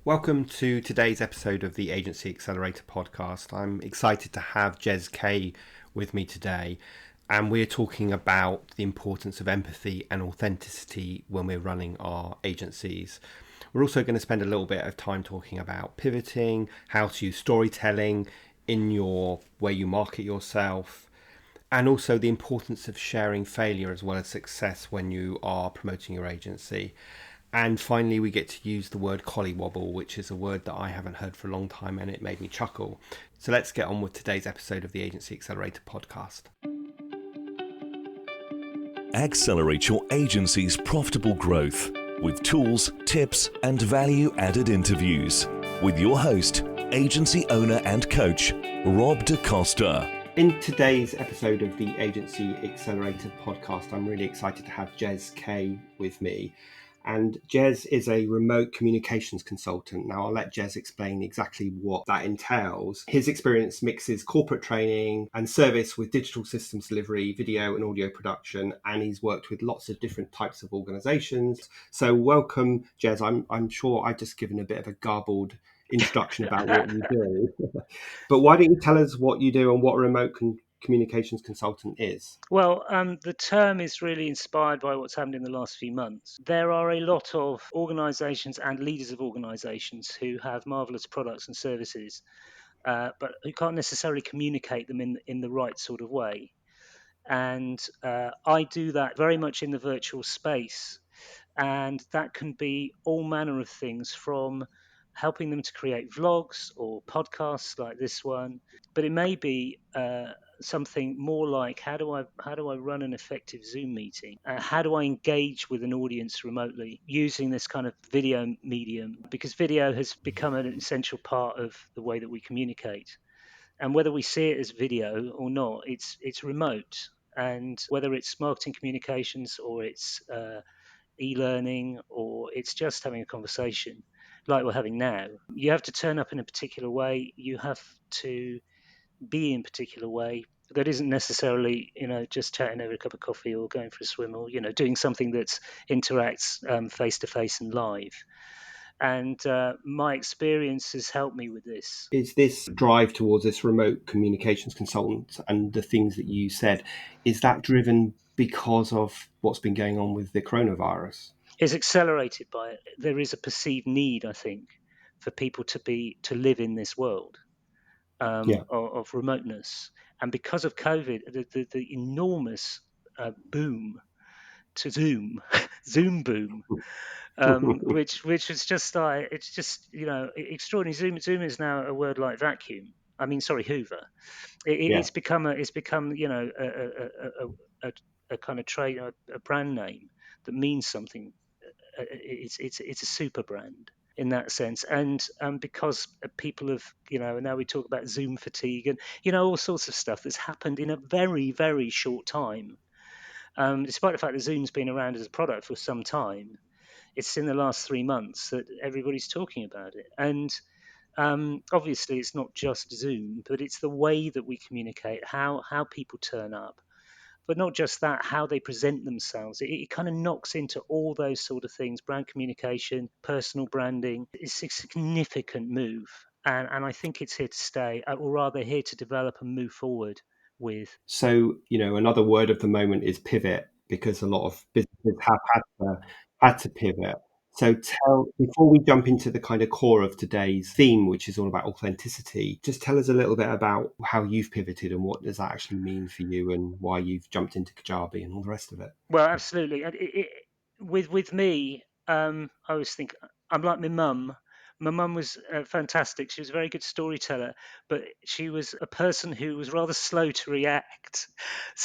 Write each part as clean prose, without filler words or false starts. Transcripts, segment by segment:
Welcome to today's episode of the Agency Accelerator podcast. I'm excited to have Jez Kay with me today, and we're talking about the importance of empathy and authenticity when we're running our agencies. We're also going to spend a little bit of time talking about pivoting, how to use storytelling in your way you market yourself, and also the importance of sharing failure as well as success when you are promoting your agency. And finally, we get to use the word collywobble, which is a word that I haven't heard for a long time, and it made me chuckle. So let's get on with today's episode of the Agency Accelerator podcast. Accelerate your agency's profitable growth with tools, tips, and value-added interviews with your host, agency owner and coach, Rob DaCosta. In today's episode of the Agency Accelerator podcast, I'm really excited to have Jez Kay with me. And Jez is a remote communications consultant. Now, I'll let Jez explain exactly what that entails. His experience mixes corporate training and service with digital systems delivery, video and audio production, and he's worked with lots of different types of organizations. So welcome, Jez. I'm sure I've just given a bit of a garbled introduction about what you do. But why don't you tell us what you do and what a remote communications consultant is? Well, the term is really inspired by what's happened in the last few months. There are a lot of organisations and leaders of organisations who have marvellous products and services, but who can't necessarily communicate them in the right sort of way. And I do that very much in the virtual space. And that can be all manner of things, from helping them to create vlogs or podcasts like this one, but it may be something more like how do I run an effective Zoom meeting? How do I engage with an audience remotely using this kind of video medium? Because video has become an essential part of the way that we communicate, and whether we see it as video or not, it's remote. And whether it's marketing communications or it's e-learning or it's just having a conversation like we're having now, you have to turn up in a particular way. You have to be in a particular way that isn't necessarily, just chatting over a cup of coffee or going for a swim or, doing something that interacts face to face and live. And my experience has helped me with this. Is this drive towards this remote communications consultant and the things that you said, is that driven because of what's been going on with the coronavirus? It's accelerated by it. There is a perceived need, I think, for people to live in this world of remoteness. And because of COVID, the enormous boom to Zoom, Zoom boom, which was just like, it's just, extraordinary. Zoom is now a word like vacuum. I mean, sorry, Hoover. It's become a kind of trade, a brand name that means something. It's a super brand in that sense, and because people have, now we talk about Zoom fatigue and all sorts of stuff that's happened in a very, very short time. Despite the fact that Zoom's been around as a product for some time, it's in the last 3 months that everybody's talking about it. And obviously, it's not just Zoom, but it's the way that we communicate, how people turn up. But not just that, how they present themselves. It kind of knocks into all those sort of things: brand communication, personal branding. It's a significant move. And I think it's here to stay, or rather here to develop and move forward with. So, another word of the moment is pivot, because a lot of businesses have had to pivot. So before we jump into the kind of core of today's theme, which is all about authenticity, just tell us a little bit about how you've pivoted and what does that actually mean for you and why you've jumped into Kajabi and all the rest of it. Well, absolutely. And with me, I always think I'm like my mum. My mum was fantastic. She was a very good storyteller, but she was a person who was rather slow to react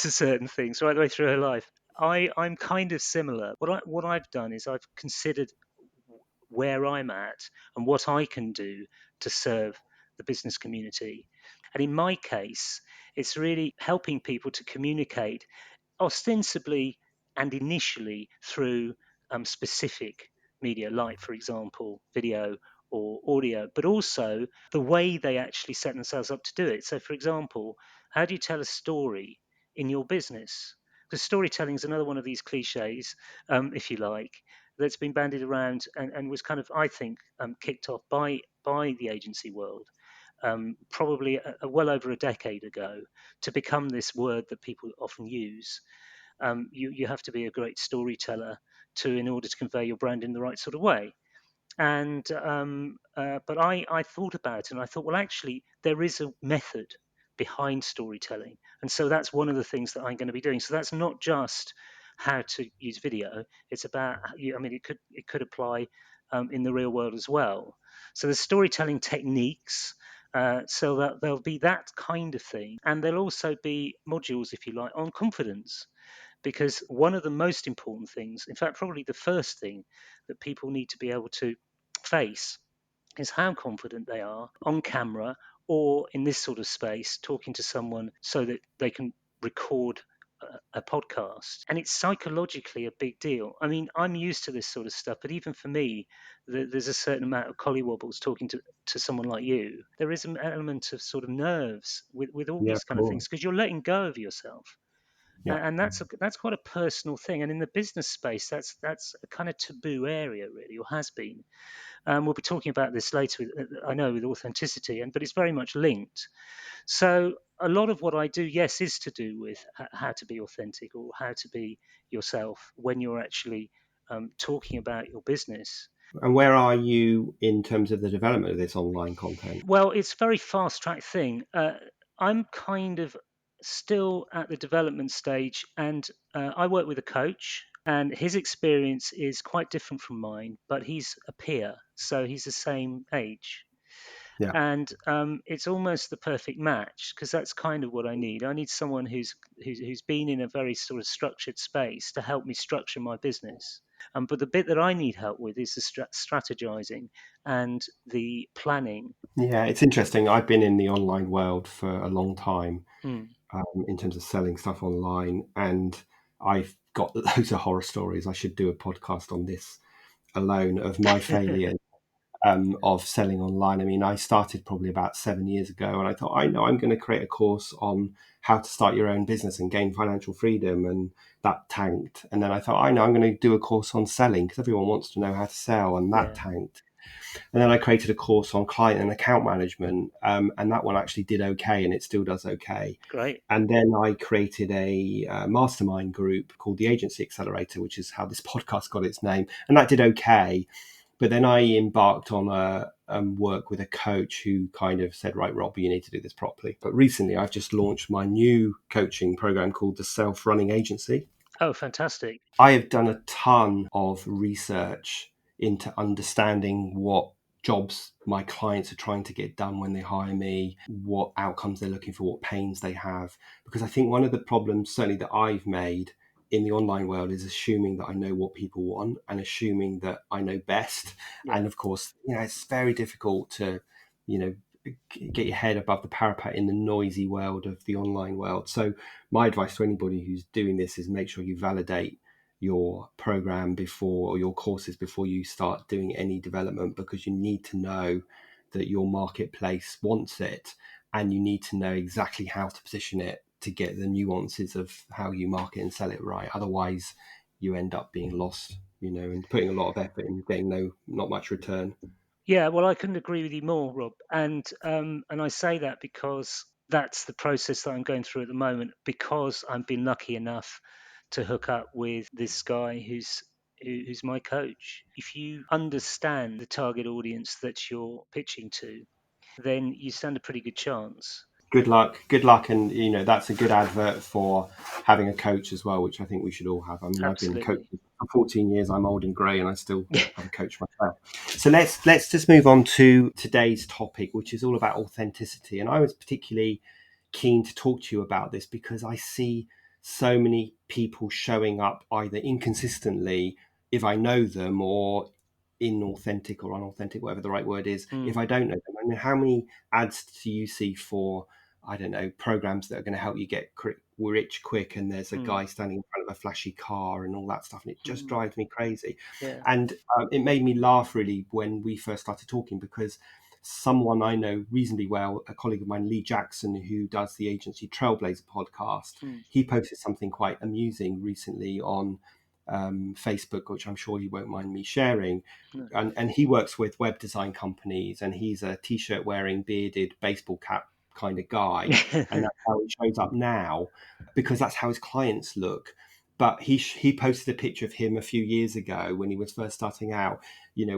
to certain things right the way through her life. I'm kind of similar. What I've done is I've considered where I'm at and what I can do to serve the business community. And in my case, it's really helping people to communicate ostensibly and initially through specific media, like, for example, video or audio, but also the way they actually set themselves up to do it. So, for example, how do you tell a story in your business? Because storytelling is another one of these cliches, if you like, that's been bandied around and was kind of, I think, kicked off by the agency world, probably well over a decade ago, to become this word that people often use. You have to be a great storyteller in order to convey your brand in the right sort of way. And but I thought about it and I thought, well, actually, there is a method behind storytelling, and so that's one of the things that I'm going to be doing. So that's not just how to use video; it's about, I mean, it could apply in the real world as well. So there's storytelling techniques. So that there'll be that kind of thing, and there'll also be modules, if you like, on confidence, because one of the most important things, in fact, probably the first thing that people need to be able to face, is how confident they are on camera or in this sort of space talking to someone so that they can record a podcast. And it's psychologically a big deal. I mean, I'm used to this sort of stuff, but even for me, there's a certain amount of collywobbles talking to someone like you. There is an element of sort of nerves with all Yeah, these kind of cool. things because you're letting go of yourself, Yeah. and that's quite a personal thing. And in the business space, that's a kind of taboo area, really, or has been. We'll be talking about this later, I know, with authenticity, but it's very much linked. So a lot of what I do, yes, is to do with how to be authentic or how to be yourself when you're actually talking about your business. And where are you in terms of the development of this online content? Well, it's a very fast track thing. I'm kind of still at the development stage, and I work with a coach, and his experience is quite different from mine, but he's a peer, so he's the same age. Yeah. And it's almost the perfect match because that's kind of what I need. I need someone who's been in a very sort of structured space to help me structure my business. But the bit that I need help with is the strategizing and the planning. Yeah, it's interesting. I've been in the online world for a long time, Mm, in terms of selling stuff online, and I've got loads of horror stories. I should do a podcast on this alone of my failure of selling online. I mean, I started probably about 7 years ago, and I thought, I know I'm going to create a course on how to start your own business and gain financial freedom, and that tanked. And then I thought, I know I'm going to do a course on selling because everyone wants to know how to sell, and that yeah, tanked. And then I created a course on client and account management, and that one actually did okay, and it still does okay. great. And then I created a mastermind group called the Agency Accelerator, which is how this podcast got its name, and that did okay. But then I embarked on a work with a coach who kind of said, right, Rob, you need to do this properly. But recently I've just launched my new coaching program called the Self-Running Agency. Oh, fantastic. I have done a ton of research into understanding what jobs my clients are trying to get done when they hire me, what outcomes they're looking for, what pains they have. Because I think one of the problems, certainly that I've made in the online world, is assuming that I know what people want and assuming that I know best. Yeah. And of course, it's very difficult to, you know, get your head above the parapet in the noisy world of the online world. So my advice to anybody who's doing this is make sure you validate your program before, or your courses before you start doing any development, because you need to know that your marketplace wants it, and you need to know exactly how to position it to get the nuances of how you market and sell it right. Otherwise you end up being lost, and putting a lot of effort and getting not much return. Yeah, well, I couldn't agree with you more, Rob. And I say that because that's the process that I'm going through at the moment. Because I've been lucky enough to hook up with this guy who's my coach. If you understand the target audience that you're pitching to, then you stand a pretty good chance. Good luck, and that's a good advert for having a coach as well, which I think we should all have. I mean, I've been Absolutely. coaching for 14 years. I'm old and grey, and I still have a coach myself. So let's just move on to today's topic, which is all about authenticity. And I was particularly keen to talk to you about this because I see so many people showing up either inconsistently, if I know them, or inauthentic or unauthentic, whatever the right word is, if Mm, I don't know them. I mean, how many ads do you see for, I don't know, programs that are going to help you get rich quick, and there's a mm, guy standing in front of a flashy car and all that stuff, and it just mm. drives me crazy. Yeah. And it made me laugh really when we first started talking, because someone I know reasonably well, a colleague of mine, Lee Jackson, who does the Agency Trailblazer podcast, Mm, he posted something quite amusing recently on Facebook, which I'm sure you won't mind me sharing. No. And he works with web design companies, and he's a t-shirt wearing, bearded, baseball cap kind of guy, and that's how he shows up now, because that's how his clients look. But he posted a picture of him a few years ago when he was first starting out,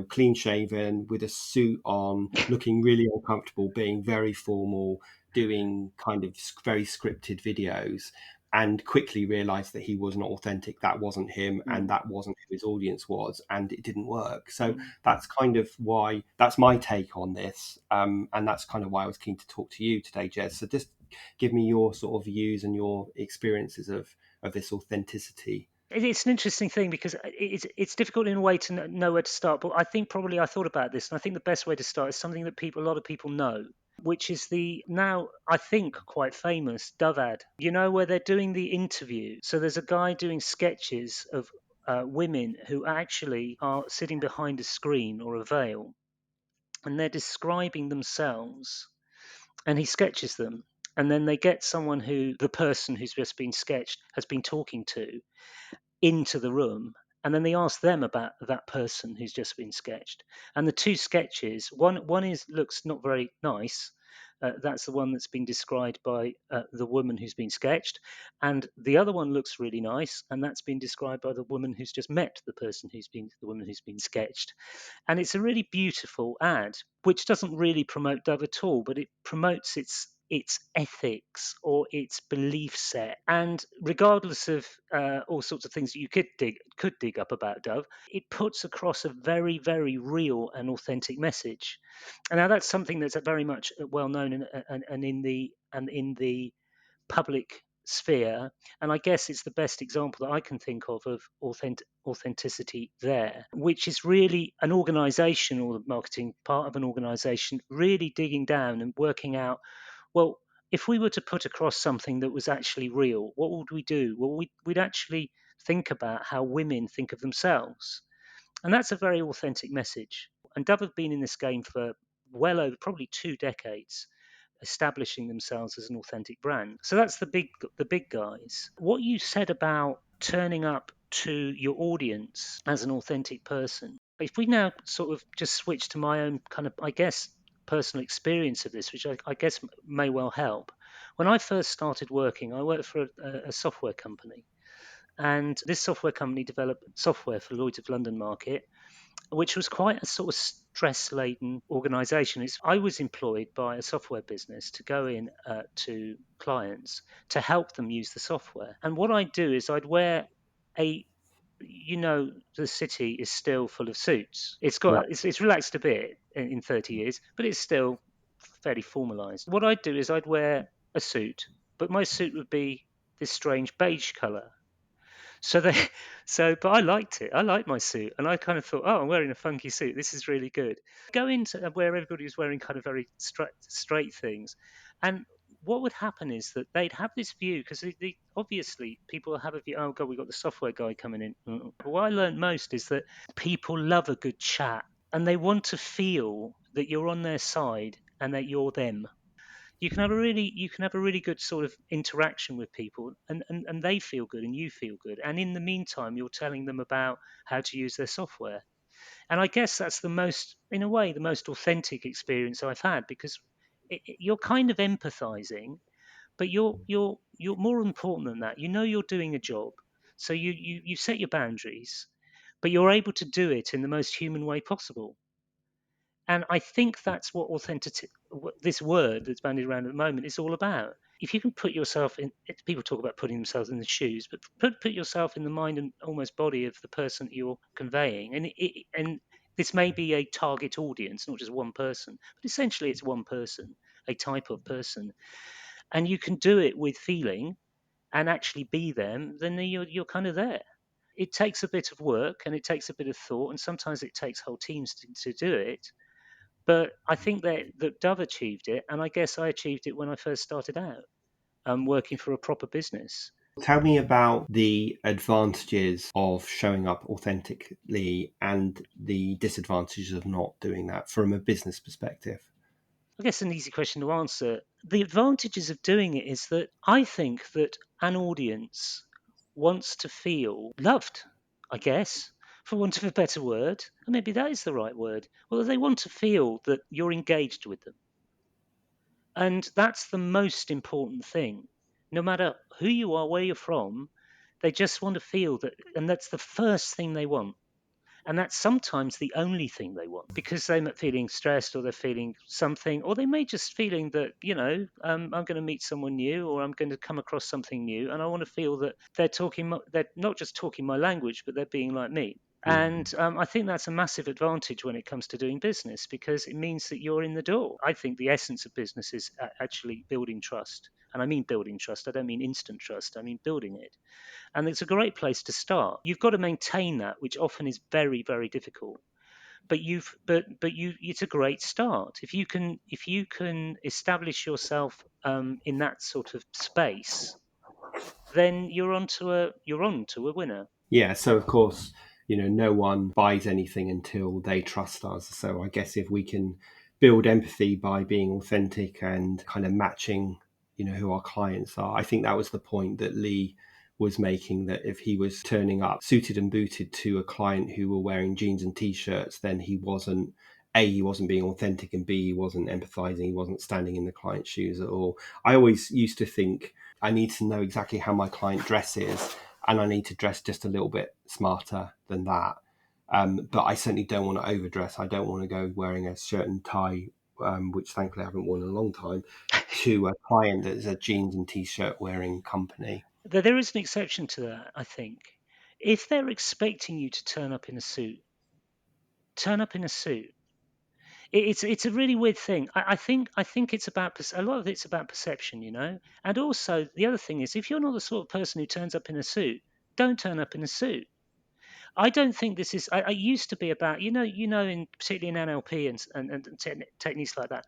clean shaven with a suit on, looking really uncomfortable, being very formal, doing kind of very scripted videos, and quickly realized that he was not authentic. That wasn't him, and that wasn't who his audience was, and it didn't work. So that's kind of why, that's my take on this, and that's kind of why I was keen to talk to you today, Jez. So just give me your sort of views and your experiences of this authenticity. It's an interesting thing because it's difficult in a way to know where to start. But I think probably I thought about this, and I think the best way to start is something that a lot of people know, which is the now I think quite famous Dove ad. Where they're doing the interview. So there's a guy doing sketches of women who actually are sitting behind a screen or a veil, and they're describing themselves, and he sketches them. And then they get someone who the person who's just been sketched has been talking to into the room, and then they ask them about that person who's just been sketched. And the two sketches, one is looks not very nice. That's the one that's been described by the woman who's been sketched, and the other one looks really nice, and that's been described by the woman who's just met the woman who's been sketched. And it's a really beautiful ad, which doesn't really promote Dove at all, but it promotes its ethics or its belief set. And regardless of all sorts of things that you could dig up about Dove, it puts across a very, very real and authentic message. And now that's something that's very much well known and in the public sphere. And I guess it's the best example that I can think of authenticity there, which is really an organization, or the marketing part of an organization, really digging down and working out, well, if we were to put across something that was actually real, what would we do? Well, we'd actually think about how women think of themselves. And that's a very authentic message. And Dove have been in this game for well over probably 2 decades, establishing themselves as an authentic brand. So that's the big guys. What you said about turning up to your audience as an authentic person. If we now sort of just switch to my own kind of, I guess, personal experience of this, which I guess may well help. When I first started working, I worked for a software company. And this software company developed software for Lloyd's of London market, which was quite a sort of stress-laden organisation. I was employed by a software business to go in to clients to help them use the software. And what I'd do is I'd wear the city is still full of suits. Yeah. It's relaxed a bit in 30 years, but it's still fairly formalised. What I'd do is I'd wear a suit, but my suit would be this strange beige colour. But I liked it. I liked my suit, and I kind of thought, oh, I'm wearing a funky suit. This is really good. Go into where everybody was wearing kind of very straight things, and what would happen is that they'd have this view because obviously people have a view. Oh God, we got the software guy coming in. But what I learned most is that people love a good chat, and they want to feel that you're on their side and that you're them. You can have a really good sort of interaction with people, and they feel good and you feel good, and in the meantime you're telling them about how to use their software. And I guess that's in a way, the most authentic experience I've had, because you're kind of empathizing, but you're more important than that. You're doing a job, so you set your boundaries, but you're able to do it in the most human way possible. And I think that's what authenticity, this word that's bandied around at the moment, is all about. If you can put yourself in, people talk about putting themselves in the shoes, but put yourself in the mind and almost body of the person that you're conveying. And this may be a target audience, not just one person, but essentially it's one person, a type of person. And you can do it with feeling and actually be them, then you're kind of there. It takes a bit of work and it takes a bit of thought, and sometimes it takes whole teams to do it, but I think that Dove achieved it, and I guess I achieved it when I first started out, working for a proper business. Tell me about the advantages of showing up authentically and the disadvantages of not doing that from a business perspective. I guess an easy question to answer. The advantages of doing it is that I think that an audience wants to feel loved. I guess, for want of a better word. And maybe that is the right word. Well, they want to feel that you're engaged with them. And that's the most important thing. No matter who you are, where you're from, they just want to feel that, and that's the first thing they want. And that's sometimes the only thing they want because they're feeling stressed or they're feeling something, or they may just feeling that, I'm going to meet someone new or I'm going to come across something new. And I want to feel that they're not just talking my language, but they're being like me. And I think that's a massive advantage when it comes to doing business because it means that you're in the door. I think the essence of business is actually building trust. And I mean building trust. I don't mean instant trust. I mean building it. And it's a great place to start. You've got to maintain that, which often is very, very difficult. But it's a great start if you can establish yourself in that sort of space. Then you're on to a winner. Yeah, so of course, no one buys anything until they trust us. So I guess if we can build empathy by being authentic and kind of matching, who our clients are, I think that was the point that Lee was making, that if he was turning up suited and booted to a client who were wearing jeans and t-shirts, then he wasn't being authentic, and B, he wasn't empathizing, he wasn't standing in the client's shoes at all. I always used to think I need to know exactly how my client dresses, and I need to dress just a little bit smarter than that. But I certainly don't want to overdress. I don't want to go wearing a shirt and tie, which thankfully I haven't worn in a long time, to a client that's a jeans and t-shirt wearing company. There is an exception to that, I think. If they're expecting you to turn up in a suit, turn up in a suit. It's a really weird thing. I think it's about a lot of it's about perception, And also the other thing is, if you're not the sort of person who turns up in a suit, don't turn up in a suit. I don't think this is. I used to be about, in particularly in NLP and techniques like that.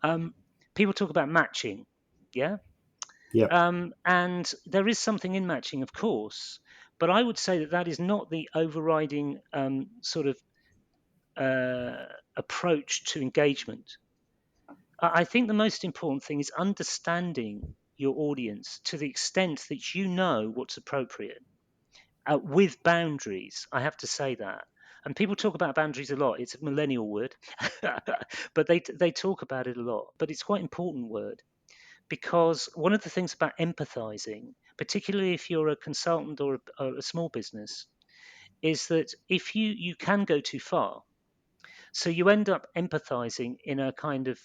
Um, People talk about matching, yeah, Yep. and there is something in matching, of course, but I would say that that is not the overriding sort of approach to engagement. I think the most important thing is understanding your audience to the extent that you know what's appropriate with boundaries. I have to say that. And people talk about boundaries a lot. It's a millennial word, but they talk about it a lot. But it's quite an important word because one of the things about empathizing, particularly if you're a consultant or a small business, is that if you can go too far. So you end up empathizing in a kind of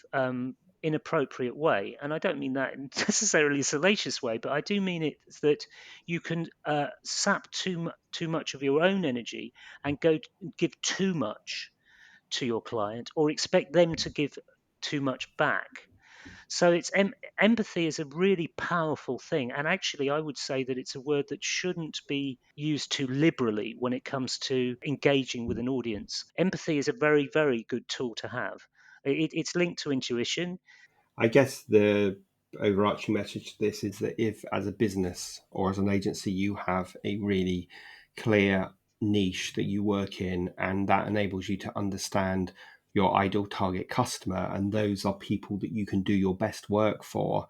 inappropriate way. And I don't mean that in necessarily a salacious way, but I do mean it that you can sap too much of your own energy and give too much to your client or expect them to give too much back. So empathy is a really powerful thing, and actually, I would say that it's a word that shouldn't be used too liberally when it comes to engaging with an audience. Empathy is a very, very good tool to have. It's linked to intuition. I guess the overarching message to this is that if, as a business or as an agency, you have a really clear niche that you work in, and that enables you to understand your ideal target customer, and those are people that you can do your best work for,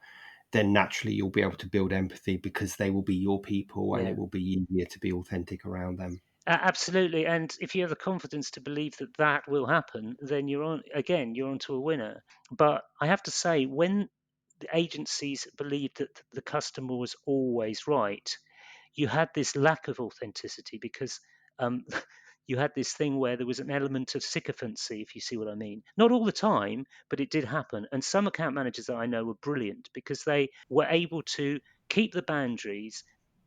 then naturally you'll be able to build empathy because they will be your people and Yeah. it will be easier to be authentic around them. Absolutely, and if you have the confidence to believe that that will happen, then you're onto a winner. But I have to say, when the agencies believed that the customer was always right, you had this lack of authenticity because um, you had this thing where there was an element of sycophancy, if you see what I mean. Not all the time, but it did happen. And some account managers that I know were brilliant because they were able to keep the boundaries,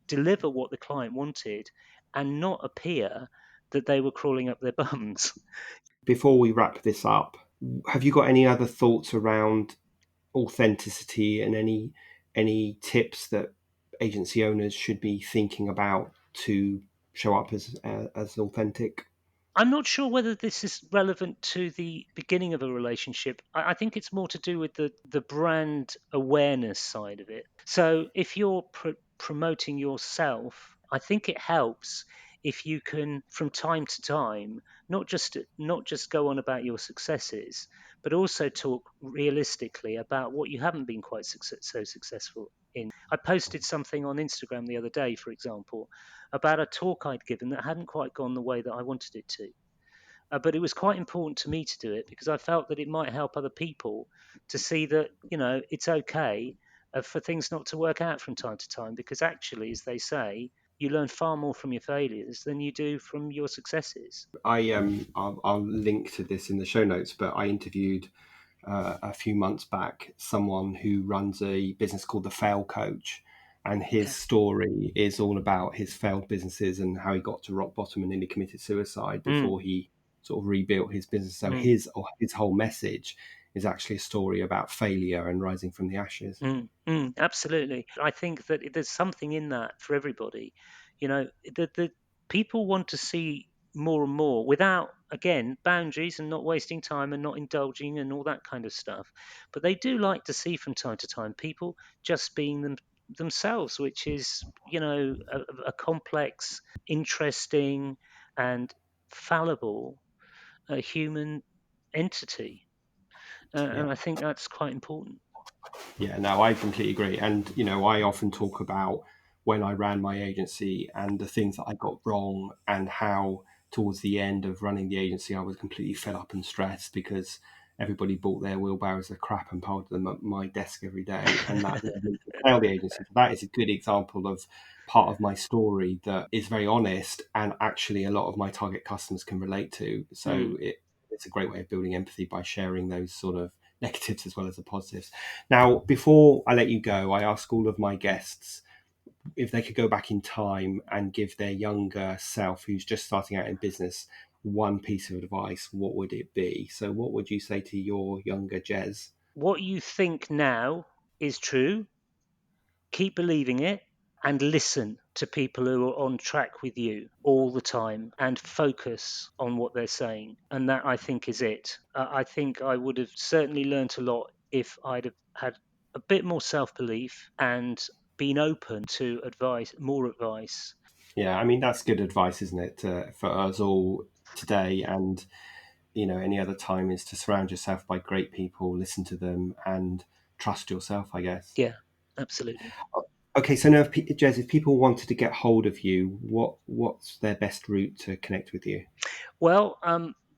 deliver what the client wanted, and not appear that they were crawling up their bums. Before we wrap this up, have you got any other thoughts around authenticity and any tips that agency owners should be thinking about to show up as authentic? I'm not sure whether this is relevant to the beginning of a relationship. I think it's more to do with the brand awareness side of it. So if you're promoting yourself, I think it helps if you can, from time to time, not just go on about your successes, but also talk realistically about what you haven't been quite so successful I posted something on Instagram the other day, for example, about a talk I'd given that hadn't quite gone the way that I wanted it to. But it was quite important to me to do it because I felt that it might help other people to see that, it's okay for things not to work out from time to time, because actually, as they say, you learn far more from your failures than you do from your successes. I'll link to this in the show notes, but I interviewed a few months back someone who runs a business called the Fail Coach, and his Yeah. story is all about his failed businesses and how he got to rock bottom and nearly committed suicide before he sort of rebuilt his business. So his whole message is actually a story about failure and rising from the ashes. Absolutely. I think that there's something in that for everybody. The people want to see more and more without, again, boundaries and not wasting time and not indulging and all that kind of stuff. But they do like to see from time to time people just being themselves, which is, a complex, interesting, and fallible human entity. Yeah. And I think that's quite important. Yeah, no, I completely agree. And, I often talk about when I ran my agency and the things that I got wrong, and how towards the end of running the agency, I was completely fed up and stressed because everybody bought their wheelbarrows of crap and piled them at my desk every day. And that led me to sell the agency. So that is a good example of part of my story that is very honest, and actually a lot of my target customers can relate to. So it's a great way of building empathy by sharing those sort of negatives as well as the positives. Now, before I let you go, I ask all of my guests if they could go back in time and give their younger self, who's just starting out in business, one piece of advice, what would it be? So, what would you say to your younger Jez? What you think now is true. Keep believing it and listen to people who are on track with you all the time and focus on what they're saying. And that, I think, is it. I think I would have certainly learnt a lot if I'd have had a bit more self belief and been open to more advice. Yeah, I mean, that's good advice, isn't it, for us all today, and any other time, is to surround yourself by great people, listen to them, and trust yourself, I guess. Yeah, absolutely. Okay, so now, Jez, if people wanted to get hold of you, what's their best route to connect with you? Well,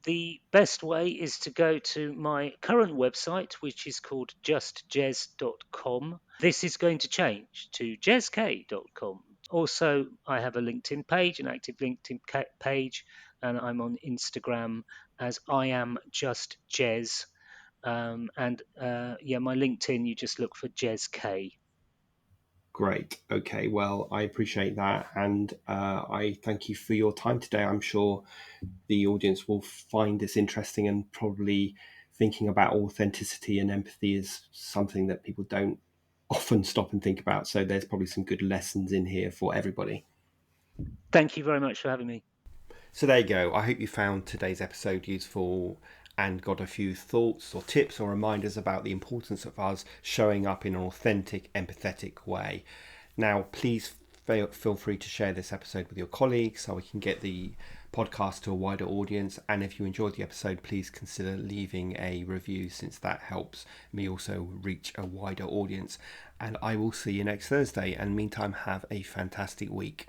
the best way is to go to my current website, which is called justjez.com. This is going to change to jezkay.com. Also, I have a LinkedIn page, an active LinkedIn page, and I'm on Instagram as I am just Jez. My LinkedIn, you just look for Jez Kay. Great. Okay. Well, I appreciate that. And I thank you for your time today. I'm sure the audience will find this interesting, and probably thinking about authenticity and empathy is something that people don't often stop and think about. So there's probably some good lessons in here for everybody. Thank you very much for having me. So there you go. I hope you found today's episode useful and got a few thoughts or tips or reminders about the importance of us showing up in an authentic, empathetic way. Now, please feel free to share this episode with your colleagues so we can get the podcast to a wider audience. And if you enjoyed the episode, please consider leaving a review, since that helps me also reach a wider audience. And I will see you next Thursday. And meantime, have a fantastic week.